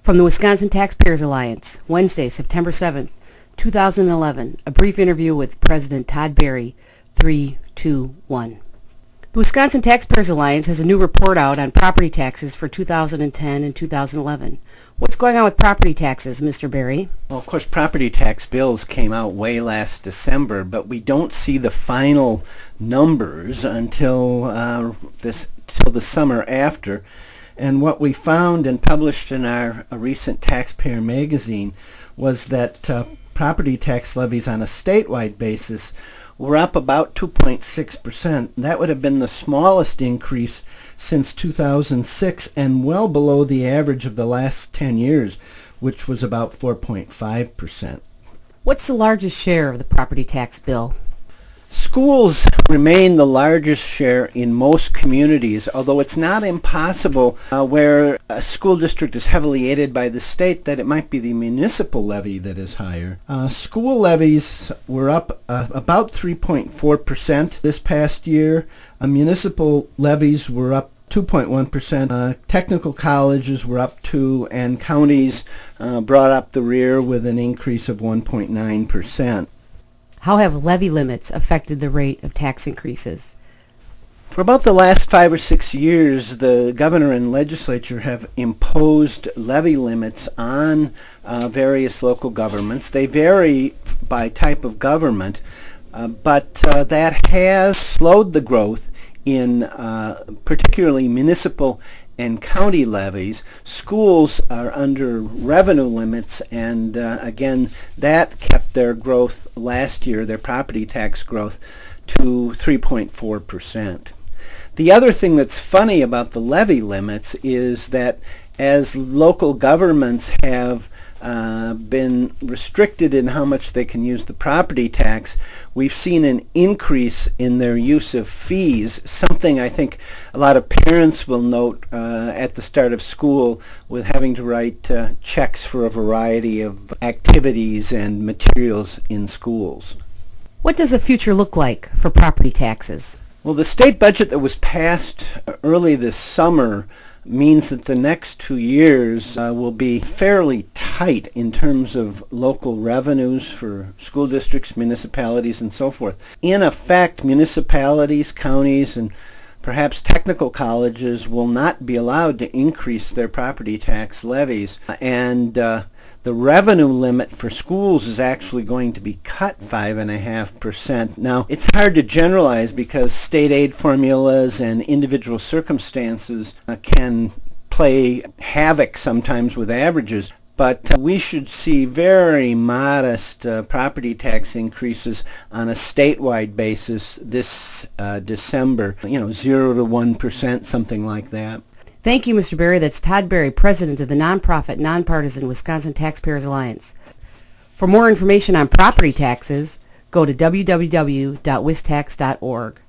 From the Wisconsin Taxpayers Alliance, Wednesday, September 7th, 2011, a brief interview with President Todd Berry, 321. The Wisconsin Taxpayers Alliance has a new report out on property taxes for 2010 and 2011. What's going on with property taxes, Mr. Berry? Well, of course, property tax bills came out way last December, but we don't see the final numbers until the summer after. And what we found and published in our recent Taxpayer magazine was that property tax levies on a statewide basis were up about 2.6%. That would have been the smallest increase since 2006 and well below the average of the last 10 years, which was about 4.5%. What's the largest share of the property tax bill? Schools remain the largest share in most communities, although it's not impossible where a school district is heavily aided by the state that it might be the municipal levy that is higher. School levies were up about 3.4% this past year. Municipal levies were up 2.1%. Technical colleges were up 2%, and counties brought up the rear with an increase of 1.9%. How have levy limits affected the rate of tax increases? For about the last 5 or 6 years, the governor and legislature have imposed levy limits on various local governments. They vary by type of government, but that has slowed the growth in particularly municipal and county levies. Schools are under revenue limits, and again, that kept their growth last year, their property tax growth, to 3.4%. The other thing that's funny about the levy limits is that as local governments have been restricted in how much they can use the property tax, we've seen an increase in their use of fees, something I think a lot of parents will note at the start of school with having to write checks for a variety of activities and materials in schools. What does the future look like for property taxes? Well, the state budget that was passed early this summer means that the next 2 years will be fairly tight in terms of local revenues for school districts, municipalities, and so forth. In effect, municipalities, counties, and perhaps technical colleges will not be allowed to increase their property tax levies, and the revenue limit for schools is actually going to be cut 5.5%. Now, it's hard to generalize because state aid formulas and individual circumstances can play havoc sometimes with averages, but we should see very modest property tax increases on a statewide basis this December, 0 to 1%, something like that. Thank you, Mr. Berry. That's Todd Berry, president of the nonprofit, nonpartisan Wisconsin Taxpayers Alliance. For more information on property taxes, go to www.wistax.org.